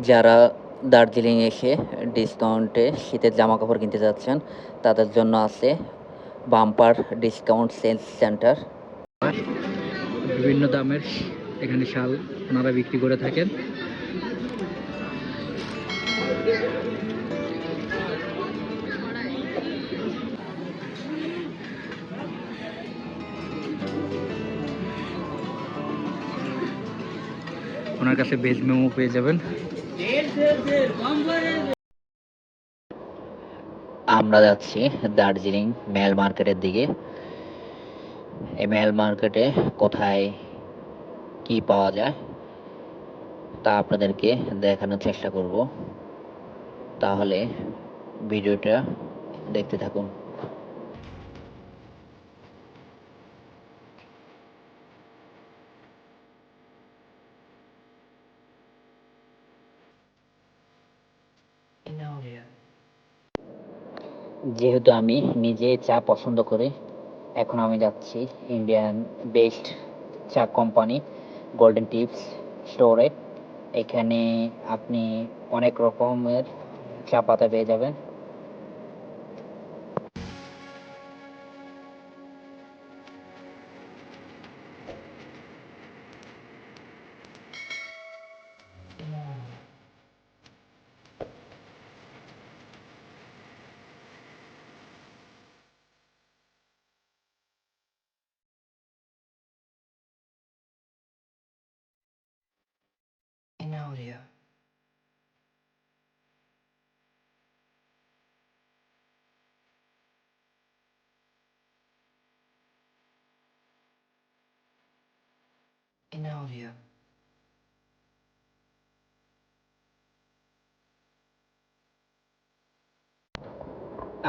যারা দার্জিলিং এসে ডিসকাউন্টে শীতের জামাকাপড় কিনতে যাচ্ছেন, তাদের জন্য আছে বাম্পার ডিসকাউন্ট সেলস সেন্টার। বিভিন্ন দামের এখানে শাল ওনারা বিক্রি করে থাকেন। ওনার কাছে ভেজ মেমো পেয়ে যাবেন। আমরা যাচ্ছি দার্জিলিং মেল মার্কেটের দিকে। এই মেল মার্কেটে কোথায় কি পাওয়া যায় তা আপনাদেরকে দেখানোর চেষ্টা করব, তাহলে ভিডিওটা দেখতে থাকুন। যেহেতু আমি নিজে চা পছন্দ করি, এখন আমি যাচ্ছি ইন্ডিয়ান বেস্ট চা কোম্পানি গোল্ডেন টিপস স্টোরে। এখানে আপনি অনেক রকমের চা পাতা পেয়ে যাবেন।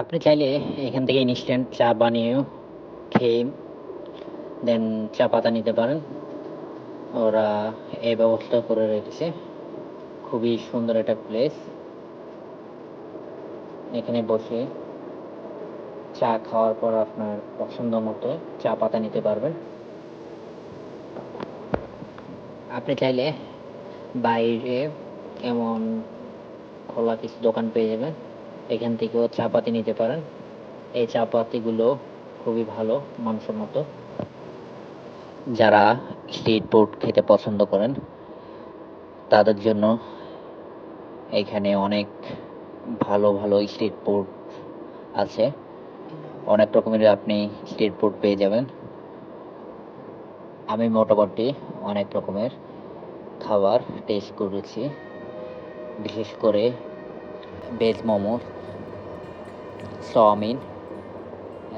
আপনি চাইলে এখান থেকে ইনস্ট্যান্ট চা বানিয়েও খেয়ে দেন চা পাতা নিতে পারেন। ওরা এই ব্যবস্থা করে রেখেছে। খুবই সুন্দর একটা প্লেস। এখানে বসে চা খাওয়ার পর আপনার পছন্দ মতো চা পাতা নিতে পারবেন। আপনি চাইলে বাইরে এমন খোলা কিছু দোকান পেয়ে যাবেন, এখান থেকেও চা পাতি নিতে পারেন। এই চা পাতিগুলো খুবই ভালো, মানসম্মত। যারা স্ট্রিট ফুড খেতে পছন্দ করেন তাদের জন্য এখানে অনেক ভালো ভালো স্ট্রিট ফুড আছে। অনেক রকমের আপনি স্ট্রিট ফুড পেয়ে যাবেন। আমি মোটামুটি অনেক রকমের খাবার টেস্ট করেছি, বিশেষ করে ভেজ মোমো, চাউমিন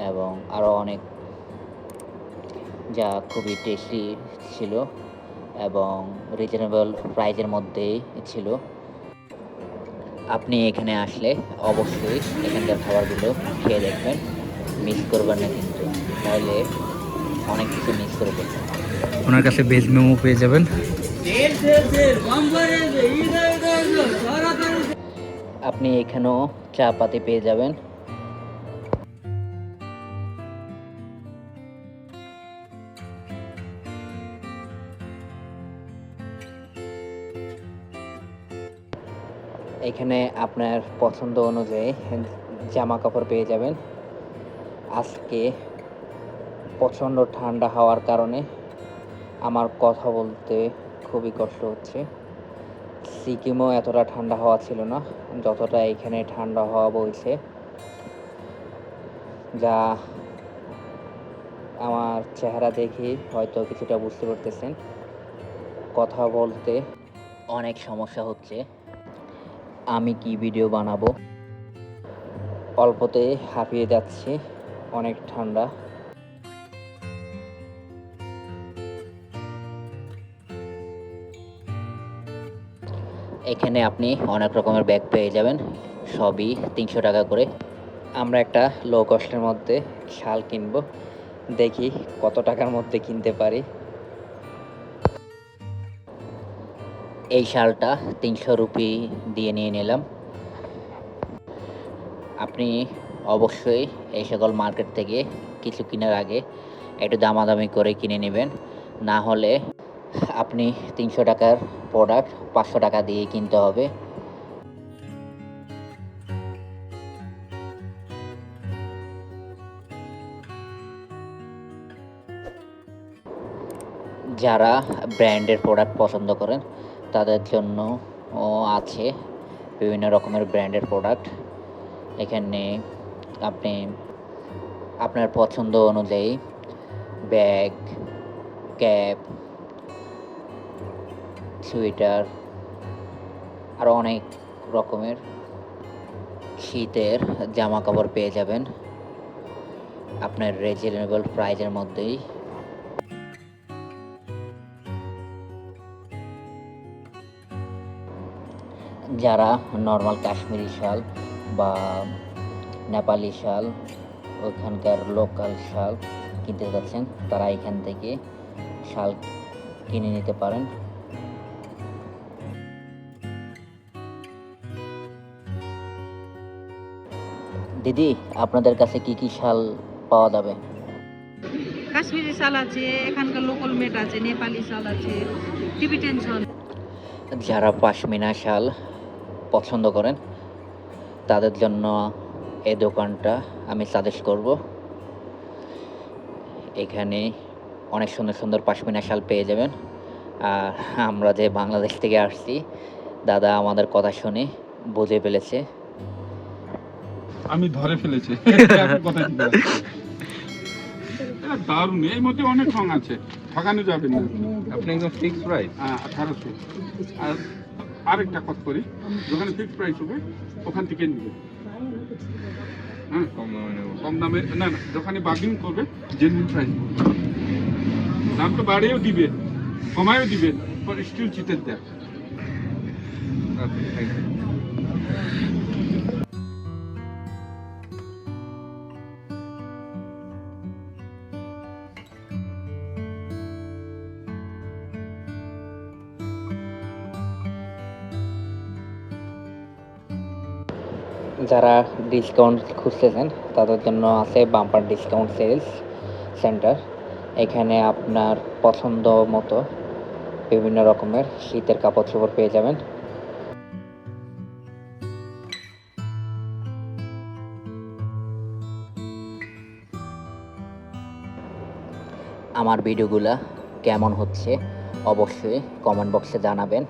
এবং আরও অনেক, যা খুবই টেস্টি ছিল এবং রিজনেবল প্রাইজের মধ্যেই ছিল। আপনি এখানে আসলে অবশ্যই এখানকার খাবারগুলো খেয়ে দেখবেন, মিস করবেন না কিন্তু, তাহলে অনেক কিছু মিস করে ফেলবেন। ওনার কাছে ভেজ মেমো পেয়ে যাবেন। আপনি এখানেও চা পাতি পেয়ে যাবেন। এখানে আপনার পছন্দ অনুযায়ী জামা কাপড় পেয়ে যাবেন। আজকে প্রচণ্ড ঠান্ডা হওয়ার কারণে আমার কথা বলতে খুবই কষ্ট হচ্ছে। সিকিমও এতটা ঠান্ডা হাওয়া ছিল না যতটা এখানে ঠান্ডা হাওয়া বইছে, যা আমার চেহারা দেখে হয়তো কিছুটা বুঝতে পারতেছেন। কথা বলতে অনেক সমস্যা হচ্ছে। আমি কি ভিডিও বানাবো, অল্পতে হাঁপিয়ে যাচ্ছি, অনেক ঠান্ডা। এখানে আপনি অনেক রকমের ব্যাগ পেয়ে যাবেন, সবই 300 টাকা করে। আমরা একটা লো কস্টের মধ্যে শাল কিনবো, দেখি কত টাকার মধ্যে কিনতে পারি। এই শালটা 300 রুপি দিয়ে নিয়ে নিলাম। আপনি অবশ্যই এই সকল মার্কেট থেকে কিছু কেনার আগে একটু দামাদামি করে কিনে নেবেন, না হলে আপনি ৩০০ টাকার প্রোডাক্ট ৫০০ টাকা দিয়ে কিনতে হবে। যারা ব্র্যান্ডের প্রোডাক্ট পছন্দ করেন তাদের জন্যও আছে বিভিন্ন রকমের ব্র্যান্ডের প্রোডাক্ট। এখানে আপনি আপনার পছন্দ অনুযায়ী ব্যাগ, ক্যাপ, সোয়েটার আরও অনেক রকমের শীতের জামা কাপড় পেয়ে যাবেন আপনার রিজনেবল প্রাইজের মধ্যেই। যারা নর্মাল কাশ্মীরি শাল বা নেপালি শাল, ওখানকার লোকাল শাল কিনতে যাচ্ছেন, তারা এখান থেকে শাল কিনে নিতে পারেন। দিদি, আপনাদের কাছে কি কি শাল পাওয়া যাবে? কাশ্মীরি শাল আছে, এখানকার লোকাল মেট আছে, নেপালি শাল আছে, টিবেটান শাল। যারা পাশমিনা শাল পছন্দ করেন তাদের জন্য এই দোকানটা আমি সাজেস্ট করব। এখানে অনেক সুন্দর সুন্দর পাশমিনা শাল পেয়ে যাবেন। আর আমরা যে বাংলাদেশ থেকে আসছি, দাদা আমাদের কথা শুনে বুঝে ফেলেছে। আমি ধরে ফেলেছি। দারুণ, এর মধ্যে অনেক রং আছে, ঠকানো যাবে না। আপনি একদম ফিক্স প্রাইস 1800। আর আরেকটা কথা করি, যেখানে ফিক্স প্রাইস হবে ওখান থেকে নিবে। হ্যাঁ, কম দামে নেব। কম দামে না, না, যখন বার্গেনিং করবে জেনুইন প্রাইস বলবে। দাম তো বাড়িয়েও দিবে, কমায়ও দিবে, পর স্টিল চিটের দেয়। আচ্ছা, থ্যাংক ইউ। যারা ডিসকাউন্ট খুঁজতেছেন তাদের জন্য আছে বাম্পার ডিসকাউন্ট সেলস সেন্টার। এখানে আপনার পছন্দ মতো বিভিন্ন রকমের শীতের কাপড় চোপড় পেয়ে যাবেন। আমার ভিডিওগুলা কেমন হচ্ছে অবশ্যই কমেন্ট বক্সে জানাবেন।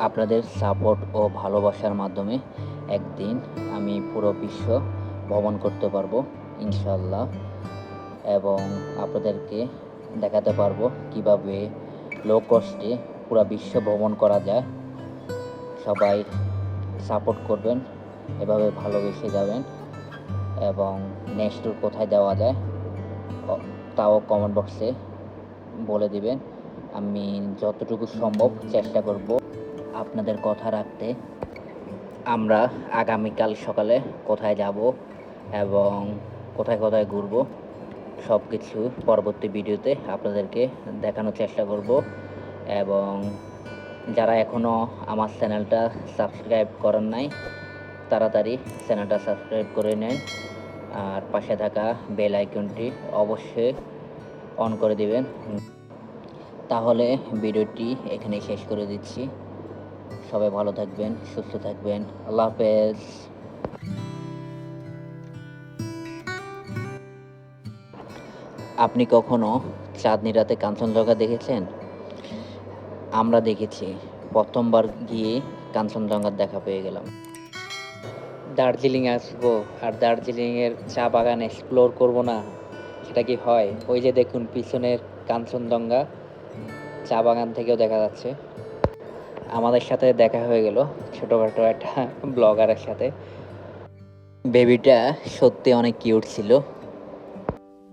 আপনাদের সাপোর্ট ও ভালোবাসার মাধ্যমে একদিন আমি পুরো বিশ্ব ভ্রমণ করতে পারবো ইনশাল্লাহ, এবং আপনাদেরকে দেখাতে পারবো কিভাবে লো কস্টে পুরো বিশ্ব ভ্রমণ করা যায়। সবাই সাপোর্ট করবেন, এভাবে ভালোবেসে যাবেন, এবং নেক্সট ট্যুর কোথায় দেওয়া যায় তাও কমেন্ট বক্সে বলে দিবেন। আমি যতটুকু সম্ভব চেষ্টা করব আপনাদের কথা রাখতে। আমরা আগামীকাল সকালে কোথায় যাব এবং কোথায় কোথায় ঘুরবো সব কিছু পরবর্তী ভিডিওতে আপনাদেরকে দেখানোর চেষ্টা করব। এবং যারা এখনও আমার চ্যানেলটা সাবস্ক্রাইব করেন নাই, তাড়াতাড়ি চ্যানেলটা সাবস্ক্রাইব করে নেন, আর পাশে থাকা বেল আইকনটি অবশ্যই অন করে দিবেন। তাহলে ভিডিওটি এখানেই শেষ করে দিচ্ছি। সবাই ভালো থাকবেন, সুস্থ থাকবেন। আল্লাহ হাফেজ। আপনি কখনো চাঁদনি রাতে কাঞ্চনজঙ্ঘা দেখেছেন? আমরা দেখেছি, প্রথমবার গিয়ে কাঞ্চনজঙ্ঘার দেখা পেয়ে গেলাম। দার্জিলিং আসবো আর দার্জিলিংয়ের চা বাগান এক্সপ্লোর করব না, সেটা কি হয়? ওই যে দেখুন পিছনের কাঞ্চনজঙ্ঘা চা বাগান থেকেও দেখা যাচ্ছে। আমাদের সাথে দেখা হয়ে গেল ছোটোখাটো একটা ব্লগারের সাথে। বেবিটা সত্যি অনেক কিউট ছিল।